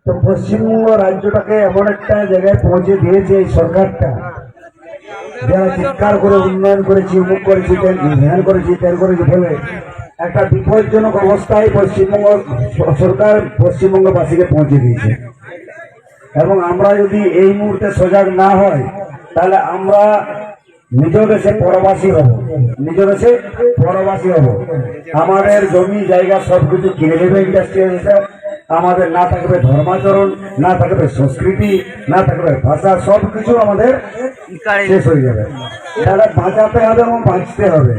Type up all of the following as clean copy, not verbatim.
তো পশ্চিমবঙ্গ রাজ্যটাকে এমন একটা জায়গায় পৌঁছে দিয়েছে এই সরকারটা, যারা চিৎকার করে উন্নয়ন করেছি, উন্মুখ করেছি, ধ্যান করেছি, ত্যান করেছি বলে একটা বিপজ্জনক অবস্থায় পশ্চিমবঙ্গ সরকার পশ্চিমবঙ্গবাসীকে পৌঁছে দিয়েছে। এবং আমরা যদি এই মুহূর্তে সজাগ না হয় তাহলে আমরা নিজ দেশে পরবাসী হব, নিজ দেশে পরবাসী হব। আমাদের জমি জায়গা সবকিছু কিনে নেবে ইন্ডাস্ট্রিয়াল, আমাদের না থাকবে ধর্মাচরণ, না থাকবে সংস্কৃতি, না থাকবে ভাষা, সবকিছু আমাদের শেষ হয়ে যাবে। তাহলে বাঁচাতে হবে এবং বাঁচতে হবে।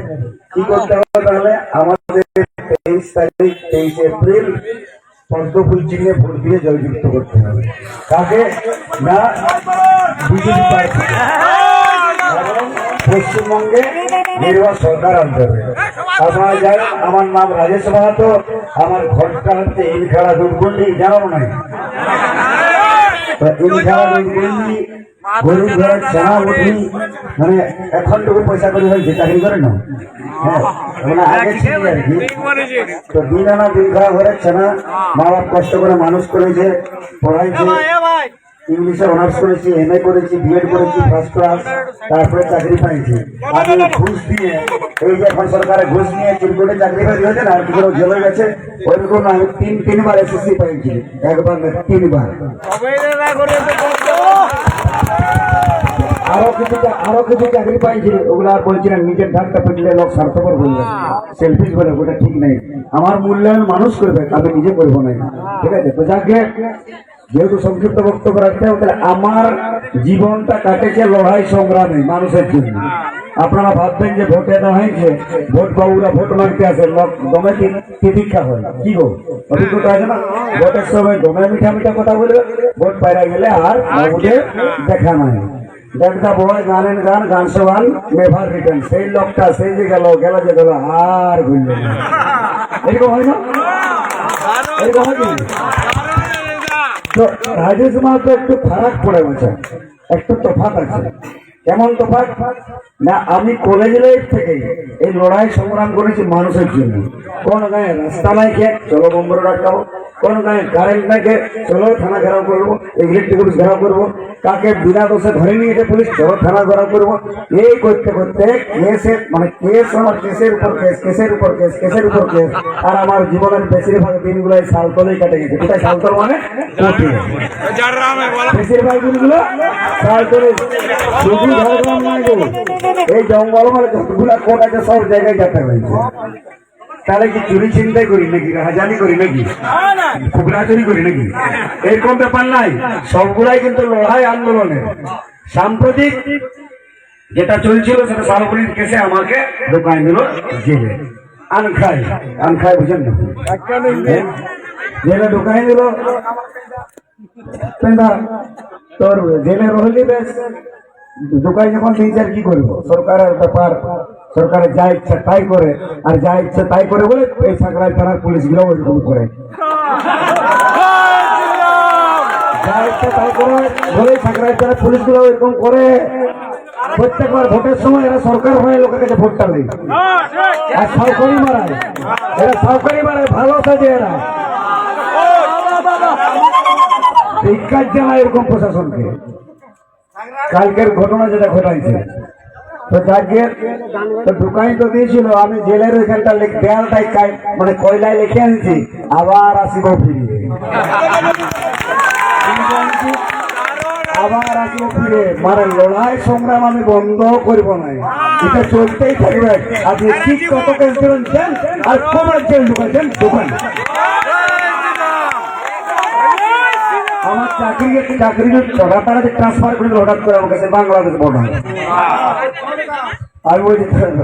কি করতে হবে তাহলে? আমাদের 23 তারিখ 23 এপ্রিল পদ্মফুল চিহ্নে ভোট দিয়ে জয়যুক্ত করতে হবে। কাকে না? BJP party. পশ্চিমবঙ্গে নির্বাচন সরকার আনতে হবে। আপনারা জানেন আমার নাম রাজেশ মাহাতো, আমার ঘরটা হচ্ছে ইনখাড়া দুর্গন্ডি, জানাবো নাই? ইনখাড়া দুর্গন্ডি, গরুর ঘরের চেনা উঠি, মানে এখনটুকু পয়সা করে হয়েছে, চাকরি করে না। হ্যাঁ, মানে আগে ছিল আর কি। তো দিন আনা দিন খাওয়া ঘরের চেনা, মা বাপ কষ্ট করে মানুষ করেছে, পড়াইছে, ইংলিশে অনার্স করেছি, MA করেছি, BEd করেছি, ফার্স্ট ক্লাস, তারপরে চাকরি পাইছি। আমি ঘুষ দিয়ে, এই যে এখন সরকারে ঘুষ নিয়ে চিরকুটে চাকরি পাই হয়েছে না, আর কি করে জেলে গেছে, ওইরকম আমি তিনবার SSC পাইছি, একবার না 3বার। আরো কিছু চাকরি পাইছি, ওগুলো আর বলছি না, নিজের ধাক্কা পেটলে লোক স্বার্থপর বলবে, সেলফিশ বলে, ওটা ঠিক নেই। আমার মূল্যায়ন মানুষ করবে, আমি নিজে করবো না, ঠিক আছে? তো যাকে যেহেতু সংক্ষিপ্ত বক্তব্য রাখতে হবে, তাহলে আমার জীবনটা কাটেছে লড়াই সংগ্রামে মানুষের জন্য। আপনারা ভাববেন যে ভোটে দেওয়া হয়েছে, ভোট বাবুরা ভোট মারতে আসে, লোক দমে তিতিক্ষা হয়, কি গো অভিজ্ঞতা আছে না? ভোটের সময় দমে মিঠা মিঠা কথা বলবে, ভোট পাইরা গেলে আর বাবুদের দেখা নাই। দেখা বয় গানের গান, গান সবান নেভার রিটার্ন, সেই লোকটা সেই যে গেল যে গেল আর ঘুরল। এরকম হয় না? এরকম হয় কি? তো রাজেশ মাহাতো একটু ফারাক পড়ে গেছে, একটু তফাৎ আছে। কেমন তফাৎ না? আমি কলেজ লাইফ থেকে এই লড়াই সংগ্রাম করেছি মানুষের জন্য। কোন গায়ে রাস্তা নাই কে, চলো বম্বর আটকাবো। কোন গায়ে কারেন্ট নাই কে, চলো থানা ঘেরাও করবো, ইলেকট্রিক অফিস ঘেরাও করবো। কাকে বিনা দোষে ধরে নিয়ে গেছে পুলিশ, চলো থানা ঘেরাও করবো। এই করতে করতে কেসের মানে কেস, আমার কেসের উপর কেস, কেসের উপর কেস, কেসের উপর কেস। আর আমার জীবনের বেশিরভাগ দিনগুলো সালতলেই কাটে গেছে। কোথায় সালতল মানে? বেশিরভাগ দিনগুলো সালতলে, শুধু ঝাড়গ্রাম নয় গো, এই জঙ্গল মানে যতগুলা কোর্ট আছে সব জায়গায় যেতে হয়েছে। তাহলে কি চুরি চিন্তাই করি নাকি, রাহাজানি করি নাকি, খুবরাচুরি করি নাকি? এরকম ব্যাপার নাই, সবগুলাই কিন্তু লড়াই আন্দোলনের। সাম্প্রতিক যেটা চলছিল সেটা সালগুলির কেসে আমাকে ঢোকাই দিল জেলে। আনখাই বুঝেন না, জেলে ঢোকাই দিল। তোর জেলে রহলি বেশ, ঢোকাই যখন নিজের কি করবো? সরকারের ব্যাপার, সরকারের যা ইচ্ছা তাই করে, আর যা ইচ্ছা তাই করে বলে এই সাকরাই থানার পুলিশ গুলো ওইরকম করে, যা ইচ্ছা তাই করে বলে সাকরাই থানার পুলিশ গুলো ওইরকম করে। প্রত্যেকবার ভোটের সময় এরা সরকার হয়ে লোকের কাছে ভোটটা নেই, আর সরকারি মারায়, এরা সরকারি মারায়, ভালো সাজে এরা। শিক্ষার জানায় এরকম প্রশাসনকে। কালকের ঘটনা যেটা ঘটাইছে, তো যাকে তো ঢুকাই তো দিয়েছিল, আমি জেলের ওইখানটা দেয়ালটাই মানে কয়লায় লিখে আনছি, আবার আসিব ফিরিয়ে, আবার আসিব ফিরে। মানে লড়াই সংগ্রাম আমি বন্ধ করবো না, এটা চলতেই থাকবে। আপনি ঠিক কত কেস দিলেন আর কমার জেল ঢুকাচ্ছেন দোকান। আমার চাকরি তাড়াতাড়ি ট্রান্সফার করে হঠাৎ করে আমার কাছে বাংলাদেশ বর্ডার।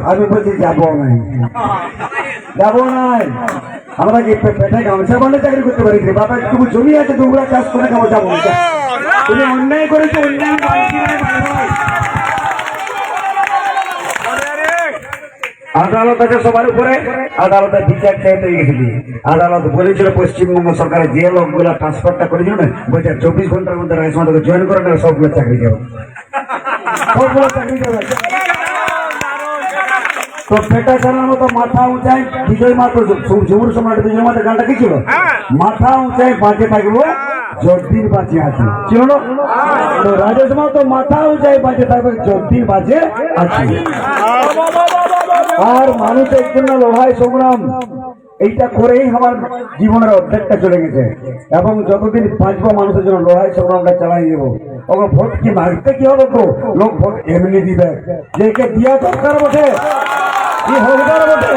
আমি বলছি যাবো নাই। আমরা কি পেটে গামছা বান্ধে চাকরি করতে পারি? বাবা একটু জমি আছে, দুগুলা চাষ করে খাবো, যাবো। তুমি অন্যায় করেছো, অন্যায় আদালত আছে সবার উপরে, আদালতের বিচার চাইতে গেছিলি। আদালত বলেছিল পশ্চিমবঙ্গ সরকারের যে লোকগুলা ট্রান্সফারটা করেছিল না, বলছে 24 ঘন্টার মধ্যে রাইস মাতাকে জয়েন করে না, সবগুলো চাকরি যাবে, সবগুলো চাকরি যাবে। তো পেটা চালার মতো মাথা উঁচাই বিজয় মাত্র যুবর সম্রাট বিজয় মাত্র গানটা কি ছিল? মাথা উঁচাই বাঁচে থাকবো যতদিন বাঁচে আছে, ছিল না? তো রাজেশ মাহাতো মাথা উঁচাই বাঁচে থাকবে যতদিন বাঁচে আছে। আর মানুষের জন্য লড়াই সংগ্রাম এইটা করেই আমার জীবনের অর্ধেকটা চলে গেছে, এবং যতদিন বাঁচবো মানুষের জন্য লড়াই সংগ্রামটা চালাই দেবো। ওকে ভোট কি মারতে কি হবে? তো লোক ভোট এমনি দিবে, যে কে দিয়া দরকার বটে, কি হকদার বটে।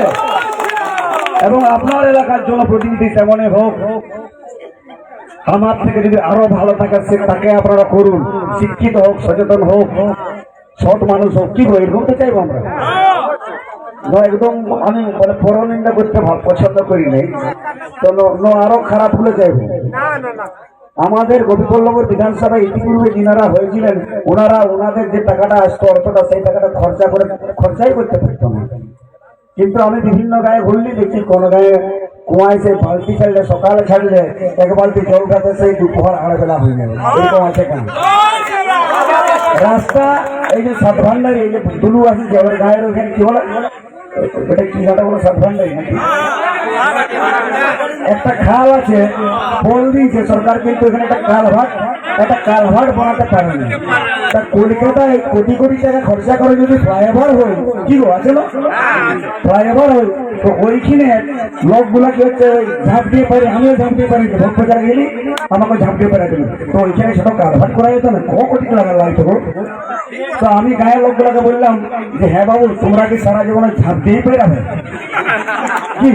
এবং আপনার এলাকার জনপ্রতিনিধি তেমনই হোক, আমার থেকে যদি আরো ভালো থাকে তাকে আপনারা করুন। শিক্ষিত হোক, সচেতন হোক, সৎ মানুষ হোক, কি বই এরকম তো চাইবো আমরা। একদম আমি মানে পরনিন্দা করতে পছন্দ করি নাই, তো আরো খারাপ হলে চাইবো। আমাদের গোপীবল্লভপুর বিধানসভায় ইতিপূর্বে যিনারা হয়েছিলেন, ওনাদের যে টাকাটা আসতো অর্থটা, সেই টাকাটা খরচাই করতে পারতো না। কিন্তু আমি বিভিন্ন গায়ে ঘুরলি দেখছি, কোন গায়ে কুয়ায় সেই বালতি ছাড়লে, সকালে ছাড়লে এক বালতি জলটাতে সেই দুপুর আড়ে বেলা হয়ে যাবে, এরকম আছে কেন? রাস্তা এই যে সাতভান্ডারি, এই যে দুলু আছে যে ওর গায়ের ওখানে কি বলে, এটা কি ঘাটা বলো, সাতভান্ডারি নাকি একটা খাল আছে, বল দিয়েছে সরকার, কিন্তু এখানে একটা কালভার্ট বানাতে পারে না। তা কলকাতায় কোটি কোটি টাকা খরচা করে যদি ফ্লাইওভার হয়, কি গো আছে না, ফ্লাইওভার হয়, তো ওইখানে লোকগুলা কি হচ্ছে ঝাঁপ দিয়ে পারে, আমিও ঝাঁপ দিয়ে পারি, ভোট প্রচার গেলি আমাকে ঝাঁপ দিয়ে পারে, তো ওইখানে সেটা কালভার্ট করা যেত না, কোটি টাকা লাগতো। তো আমি গায়ের লোকগুলাকে বললাম যে হ্যাঁ বাবু, তোমরা কি সারা জীবনে ঝাঁপ দিয়েই পেরাবে কি?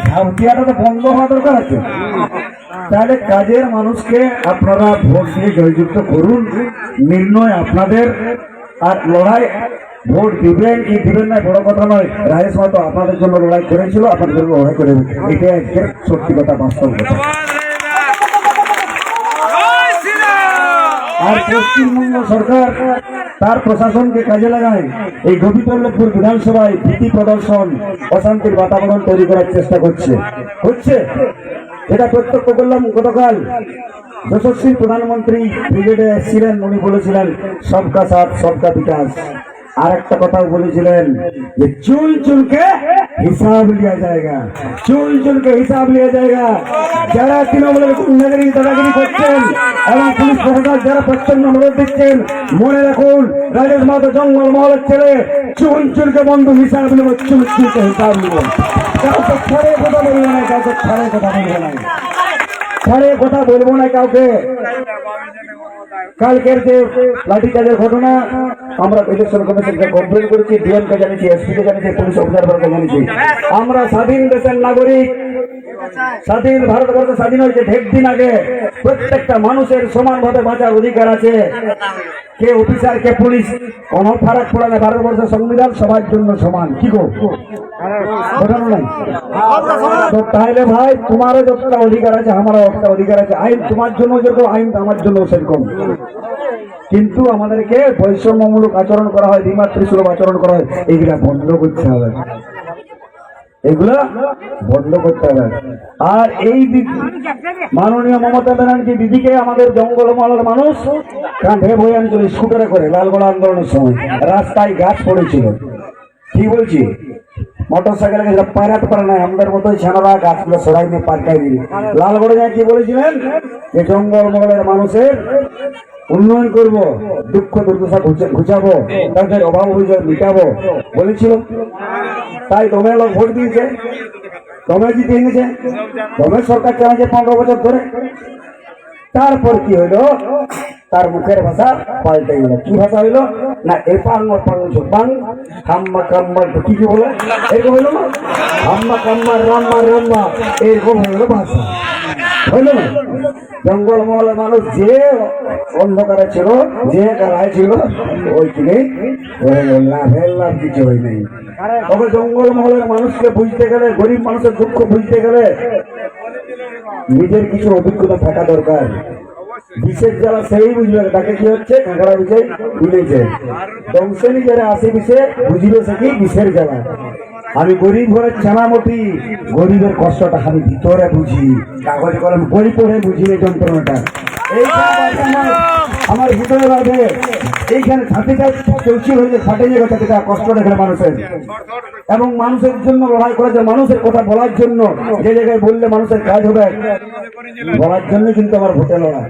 ঝাঁপ দেওয়াটা তো বন্ধ হওয়া দরকার আছে। তাহলে কাজের মানুষকে আপনারা ভোট দিয়ে জয়যুক্ত করুন, নির্ণয় আপনাদের। আর লড়াই ভোট দিবেন কি দিবেন না বড় কথা নয়, রাজেশ মাহাতো আপনাদের জন্য লড়াই করেছিল, আপনাদের জন্য লড়াই করে, এটা আজকের সত্যি কথা, বাস্তব কথা। আর পশ্চিমবঙ্গ সরকার তার প্রশাসনকে কাজে লাগায় এই গোপীবল্লভপুর বিধানসভায় ভীতি প্রদর্শন, অশান্তির বাতাবরণ তৈরি করার চেষ্টা হচ্ছে। এটা প্রত্যক্ষ করলাম গতকাল। যশস্বী প্রধানমন্ত্রী ব্রিগেডে এসেছিলেন, উনি বলেছিলেন সবকা সাথ সবকা বিকাশ। আর একটা কথাও বলেছিলেন যে চুল চুলকে হিসাব লিয়া জায়গা, চুল চুলকে হিসাব লিয়া জায়গা। যারা তৃণমূলের গুন্ডাগিরি দাদাগিরি করছেন এবং পুলিশ প্রশাসন যারা প্রচ্ছন্ন অনুরোধ দিচ্ছেন, মনে রাখুন রাজেশ মাহাতো জঙ্গল মহলের ছেলে। চুল চুলকে বন্ধু হিসাব নেব, চুল চুলকে হিসাব নেব। কাউকে ছাড়ে কথা বলবো না, কাউকে ছাড়ে কথা বলবো না, ছাড়ে কথা বলবো না কাউকে। কালকের যে লাঠিচার্জের ঘটনা, আমরা ইলেকশন কমিশনকে কমপ্লেন করেছি, ডিএমকে জানিয়েছি, এসপিকে জানিয়েছি, পুলিশ অবজারভারকে জানিয়েছি। আমরা স্বাধীন দেশের নাগরিক, স্বাধীন ভারতবর্ষ স্বাধীন হয়েছে ঢের দিন আগে। প্রত্যেকটা মানুষের সমানভাবে বাঁচার অধিকার আছে, কে অফিসার কে পুলিশ কোনো ফারাক পড়ে না। ভারতবর্ষের সংবিধান সবার জন্য সমান, কি গো বোঝানো নাই? তো তাহলে ভাই তোমারও যতটা অধিকার আছে আমারও একটা অধিকার আছে। আইন তোমার জন্য যেরকম, আইন আমার জন্য সেরকম। কিন্তু আমাদেরকে বৈষম্যমূলক আচরণ করা হয়, দ্বিমাতৃসুলভ আচরণ করা হয়, এগুলা বন্ধ করতে হবে, এগুলা বন্ধ করতে হবে। আর এই মাননীয় মমতা ব্যানার্জি দিদিকে আমাদের জঙ্গলমহলের মানুষ কাঁধে বয়ে আনছিল স্কুটারে করে লালগোলা আন্দোলনের সময়। রাস্তায় গাছ পড়েছিল, কি বলছি, মোটর সাইকেলে পায়রাতে পারে না, আমাদের মতো ছানারা গাছগুলো সরাই নিয়ে পার্কাই দিল। লালগড়ে যায় কি বলেছিলেন যে জঙ্গলমহলের মানুষের উন্নয়ন করব, দুঃখ দুর্দশা ঘুচাবো, তাদের অভাব অভিযোগ মিটাবো বলেছিল। তাই দমের লোক ভোট দিয়েছে, দমে জিতে এনেছে, দমের সরকার চালাচ্ছে 15 বছর ধরে। তারপর কি হইলো, তার মুখের ভাষা পাল্টে গেল। কি ভাষা হইলো না, এপাং ওপাং ঝোপাং হাম্মা কাম্মা, কি কি বলে এরকম হইলো না, হাম্মা কাম্মা রাম্মা রাম্মা, এরকম হইলো ভাষা, হইলো না? জঙ্গলমহলের মানুষ যে অন্ধকারে ছিল, যে গাড়ায় ছিল, ওইখানে লাভের লাভ কিছু হয় নাই। তবে জঙ্গলমহলের মানুষকে বুঝতে গেলে, গরিব মানুষের দুঃখ বুঝতে গেলে নিজের কিছু অভিজ্ঞতা থাকা দরকার। বিশেষ যারা সেই বুঝবে, তাকে কি হচ্ছে কাঁকড়া বিষয় বুঝেছে, দংশনী যারা আসে বিষে বুঝিবে সে কি বিষের জ্বালা। আমি গরিব ঘরের ছানামতি, গরিবের কষ্টটা আমি ভিতরে বুঝি, কাগজ কলম বই পড়ে বুঝি এই যন্ত্রণাটা। এই আমার ভিতরে বাড়বে এইখানে ছাতিটা চলছি হয়েছে ফাটে যে কথাটা কষ্ট দেখে মানুষের, এবং মানুষের জন্য লড়াই করেছে, মানুষের কথা বলার জন্য, যে জায়গায় বললে মানুষের কাজ হবে বলার জন্য কিন্তু আমার ভোটে লড়াই।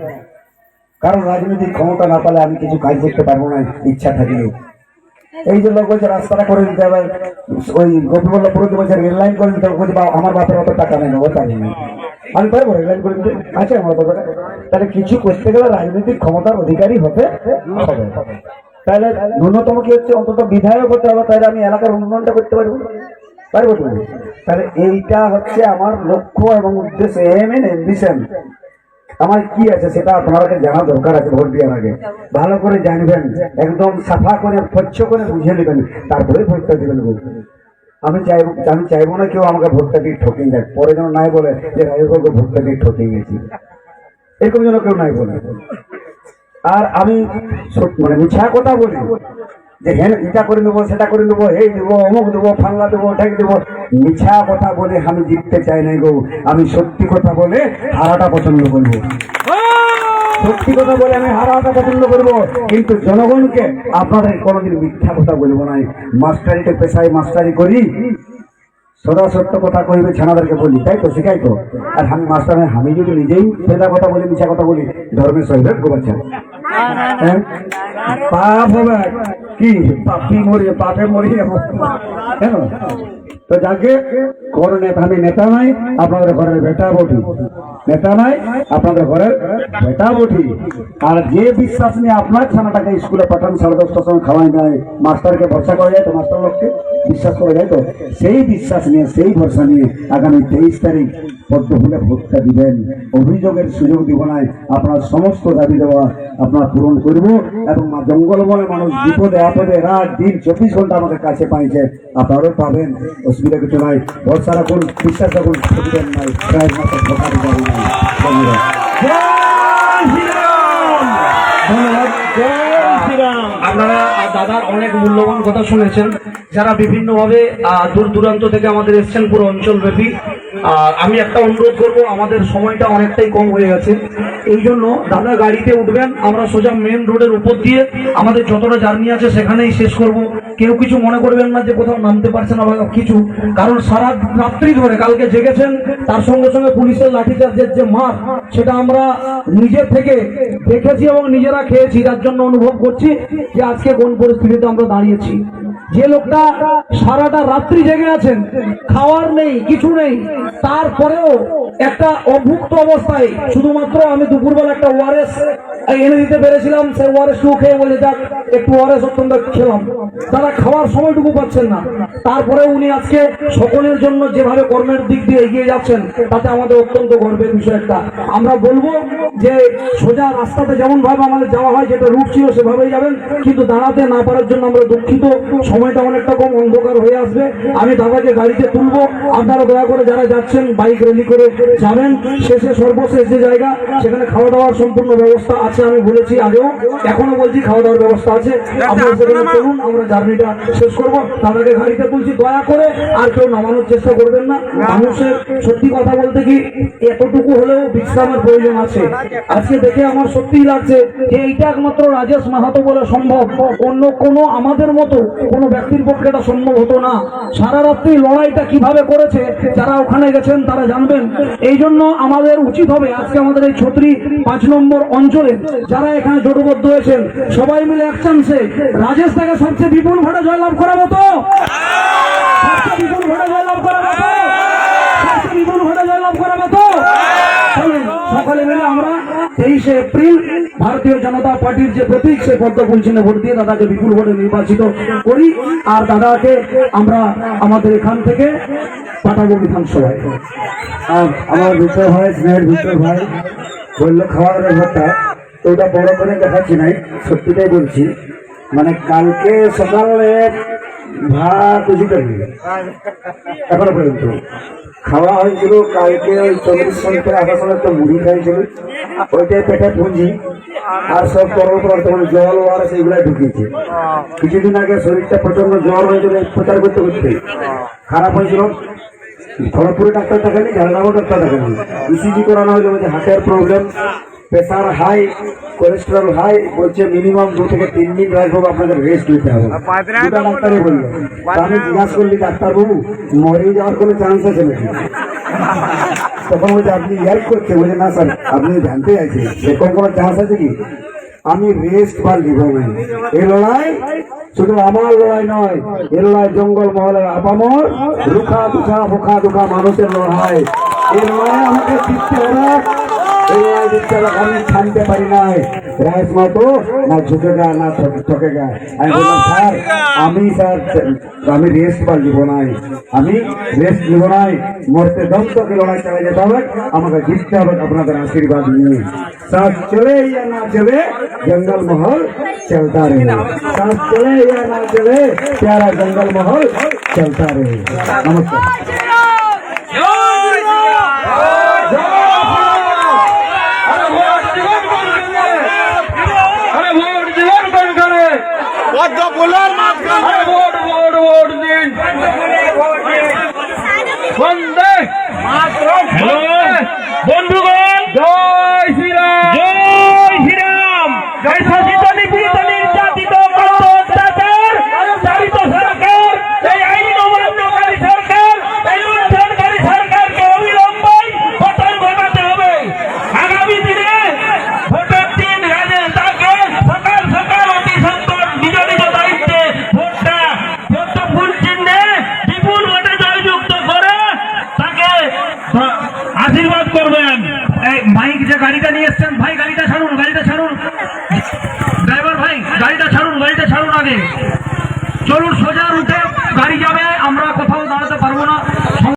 কারণ রাজনৈতিক ক্ষমতা না পালে আমি কিছু কাজ করতে পারবো না, ইচ্ছা থাকলেও। এই যে লোক বলছে রাস্তাটা করে দিতে হবে, ওই গোপীবল্লভপুর বলছে রেল লাইন করে দিতে হবে, বলছে আমার বাপের অত টাকা নেই, ও টাকা নেই, আমি পারবো রেল লাইন করে দিতে? আছে আমার বাপের? তাহলে কিছু করতে গেলে রাজনৈতিক ক্ষমতার অধিকারী হতে হবে। তাহলে ন্যূনতম কি হচ্ছে, অন্তত বিধায়ক হতে হবে, তাহলে আমি এলাকার উন্নয়নটা করতে পারবো পারবো তুমি। তাহলে এইটা হচ্ছে আমার লক্ষ্য এবং উদ্দেশ্য, এম এন অ্যাম্বিশন আমার কি আছে সেটা আপনাদেরকে জানা দরকার আছে। ভোট দেওয়ার আগে ভালো করে জানবেন, একদম সাফা করে স্বচ্ছ করে বুঝে নেবেন, তারপরে ভোটটা দিবেন। আমি চাইবো না কেউ আমাকে ভোটটা দিয়ে ঠকিয়ে দেয়, পরে যেন নাই বলে যে রাজুবাবুকে ভোটটা দিয়ে ঠকিয়ে গেছি, এরকম যেন কেউ নাই বলে। আর আমি মানে মিছা কথা বলি যে হ্যাঁ এটা করে দেবো, সেটা করে দেবো, এই দেবো, অমুক দেবো, ফাংলা দেবো, ঠেক দেবো, মিছা কথা বলে আমি জিততে চাই না গো। আমি সত্যি কথা বলে হারাটা পছন্দ করবো, সত্যি কথা বলে আমি হারাটা পছন্দ করবো। কিন্তু জনগণকে আপনাদের কোনোদিন মিথ্যা কথা বলবো না। মাস্টারিতে পেশায় মাস্টারি করি, সদা সত্য কথা কইবে ছানাদেরকে বলি, তাই তো শিখাই তো। আর আমি মাস্টার, আমি যদি নিজেই পেশা কথা বলি, মিছা কথা বলি, ধর্মের সহিত গোবাচ্ছা পাপ হবে কি, পাপি মরিয়ে পাপে মরিয়ে কেন? তো যাকে কোনো নেতা, আমি নেতা নাই, আপনাদের ঘরের বেটা বটি, নেতা নাই আপনাদের ঘরের বেটা বটি। আর যে বিশ্বাস নিয়ে আপনার ছানাটাকে স্কুলে পাঠান, 10:30টার সময় খাওয়াই যায়, মাস্টারকে ভরসা করা যায় তো, মাস্টার লোককে বিশ্বাস করা যায় তো, সেই বিশ্বাস নিয়ে, সেই ভরসা নিয়ে আগামী 23 তারিখ পদ্মফুলে ভোটটা দিবেন। অভিযোগের সুযোগ দিব নাই, আপনার সমস্ত দাবি দেওয়া আপনার পূরণ করব। এবং জঙ্গলময় মানুষ বিপদে আপদে রাত দিন 24 ঘন্টা আমাদের কাছে পাইছে, আপনারাও পাবেন, অসুবিধা কিছু নাই। ভরসা রাখুন, বিশ্বাস রাখুন, সুবিধা নাই, প্রায় মাত্র ঠকার যাবে না। ধন্যবাদ, ধন্যবাদ। আপনারা দাদার অনেক মূল্যবান কথা শুনেছেন, যারা বিভিন্নভাবে দূর দূরান্ত থেকে আমাদের এসছেন পুরো অঞ্চলব্যাপী। আর আমি একটা অনুরোধ করব, আমাদের সময়টা অনেকটাই কম হয়ে গেছে, এই জন্য দাদা গাড়িতে উঠবেন, আমরা সোজা মেন রোডের উপর দিয়ে আমাদের যতটা জার্নি আছে সেখানেই শেষ করব। কেউ কিছু মনে করবেন না যে কোথাও নামতে পারছেন না বা কিছু, কারণ সারা রাত্রি ধরে কালকে জেগেছেন, তার সঙ্গে সঙ্গে পুলিশের লাঠিচার্জের যে মার, সেটা আমরা নিজের থেকে দেখেছি এবং নিজেরা খেয়েছি, যার জন্য অনুভব করছি যে আজকে কোন পরিস্থিতিতে আমরা দাঁড়িয়েছি। যে লোকটা সারাটা রাত্রি জেগে আছেন, খাওয়ার নেই, কিছু নেই, তারপরেও একটা অভুক্ত অবস্থায় শুধুমাত্র আমি দুপুরবেলা একটা ওআরএস এনে দিতে পেরেছিলাম, সেই ওআরএস টু খেয়ে বলে যাক একটু ওআরএস অত্যন্ত খেলাম, তারা খাওয়ার সময়টুকু পাচ্ছেন না। তারপরে উনি আজকে সকলের জন্য যেভাবে কর্মের দিক দিয়ে এগিয়ে যাচ্ছেন, তাতে আমাদের অত্যন্ত গর্বের বিষয়। একটা আমরা বলবো যে সোজা রাস্তাতে যেমন ভাবে আমাদের যাওয়া হয়, যেটা রুট ছিল সেভাবেই যাবেন, কিন্তু দাঁড়াতে না পারার জন্য আমরা দুঃখিত। সময়টা অনেকটা কম, অন্ধকার হয়ে আসবে, আমি দাদাকে গাড়িতে তুলবো। আপনারা দয়া করে যারা যাচ্ছেন বাইক র্যালি করে যাবেন, শেষে সর্বশেষ যে জায়গা সেখানে খাওয়া দাওয়ার সম্পূর্ণ ব্যবস্থা আছে, আমি বলেছি আগেও, এখনো বলছি খাওয়া দাওয়ার ব্যবস্থা আছে, আপনারা সেখানে চলুন, আমরা জার্নিটা শেষ করবো। তাদেরকে গাড়িতে তুলছি, দয়া করে আর কেউ নামানোর চেষ্টা করবেন না। মানুষের সত্যি কথা বলতে কি এতটুকু হলেও বিশ্রামের প্রয়োজন আছে। আজকে দেখে আমার সত্যিই লাগছে যে এইটা একমাত্র রাজেশ মাহাতো বলে সম্ভব, অন্য কোনো আমাদের মতো কোনো ব্যক্তির পক্ষে এটা সম্ভব হতো না। সারা রাত্রি লড়াইটা কিভাবে করেছে যারা ওখানে গেছেন তারা জানবেন। এই জন্য আমাদের উচিত হবে আজকে আমাদের এই 5 নম্বর অঞ্চলে যারা এখানে জোটবদ্ধ হয়েছেন, সবাই মিলে এক চান্সে রাজেশ থেকে সবচেয়ে বিপুল ভোটে জয়লাভ করাবো তো, সবচেয়ে বিপুল ভোটে জয়লাভ করাবো তো, সবচেয়ে বিপুল ভোটে জয়লাভ করাবো তো। সকালে মিলে আমরা 23 এপ্রিল ভারতীয় জনতা পার্টির যে প্রতীক সে পদ্মফুল চিহ্নে ভোট দিয়ে দাদাকে বিপুল ভোটে নির্বাচিত করি, আর দাদাকে আমরা আমাদের এখান থেকে পাঠাবো বিধানসভায়। আমার ভিতর ভাই, স্নেহের ভিতর ভাই বললো খাওয়ার ব্যাপারটা, তো ওটা বড় করে দেখাচ্ছি নাই, সত্যিটাই বলছি। মানে কালকে সকালে ভাত বেশি করি এখনো পর্যন্ত খাওয়া হয়েছিল। কালকে ওই 40 মিনিটের আসার সময় একটা মুড়ি খাইছিল, ওইটাই পেটে পুঁজি, আর সব তরল পদার্থ মানে জল আর সেইগুলাই ঢুকিয়েছে। কিছুদিন আগে শরীরটা প্রচন্ড জ্বর হয়েছিল, প্রচার করতে করতে খারাপ হয়েছিল। খড়গপুরে ডাক্তার দেখালি, ঝাড়গ্রামও ডাক্তার দেখালি, ইসিজি করানো হয়েছিল, হার্টের problem, pressure high, cholesterol high, বলছে মিনিমাম 2 থেকে 3 দিন রাখবো, আপনাদের রেস্ট নিতে হবে। দুটা ডাক্তারই বললো। তা আমি জিজ্ঞাসা করলি ডাক্তারবাবু মরে যাওয়ার কোনো চান্স আছে নাকি? তখন বলছে আপনি ইয়ার করছে, বলছে না স্যার আপনি জানতে চাইছেন সেরকম কোনো চান্স আছে কি? আমি রেস্ট বা দিব না। এই লড়াই শুধু আমার লড়াই নয়, এ লড়াই জঙ্গল মহলের আপামর রুখা দুখা ফোখা দুখা মানুষের লড়াই। এই লড়াই আমাকে জিততে হবে। এই লড়াই জিততে হবে, আমি থামতে পারি নাই। রাইস মাতো না ঝুঁকেগা না ঠকেগা। আমি বললাম স্যার আমি রেস্ট বা দিব নাই, আমি রেস্ট দিব নাই। মরতে দম তোকে লড়াই চালিয়ে যেতে হবে, আমাকে জিততে হবে আপনাদের আশীর্বাদ নিয়ে। सांस चले या ना चले जंगल महल चलता रहे, सांस चले या ना चले प्यारा जंगल महल चलता रहे। नमस्कार। বন্ধুগণ জয় শ্রীরাম, জয় শ্রীরাম। জয় শাসিত নিপীড়িত নির্যাতিত অত্যাচার চালিত সরকার, এই আইন অমান্যকারী সরকার, এই লুণ্ঠনকারী সরকারকে অবিলম্বে পতন ঘটাতে হবে। আগামী দিনে ভোটের দিন তাকে সকাল সকাল অতি সত্বর নিজ নিজ দায়িত্বে ভোটটা ফুল চিহ্নে বিপুল ভোটে জয়যুক্ত করে তাকে আশীর্বাদ করবেন। এই মাইক যে গাড়িটা নিয়ে এসছেন ভাই, গাড়িটা ছাড়ুন, গাড়িটা ছাড়ুন। ড্রাইভার ভাই গাড়িটা ছাড়ুন, গাড়িটা ছাড়ুন, আগে চলুন সোজা রুটে।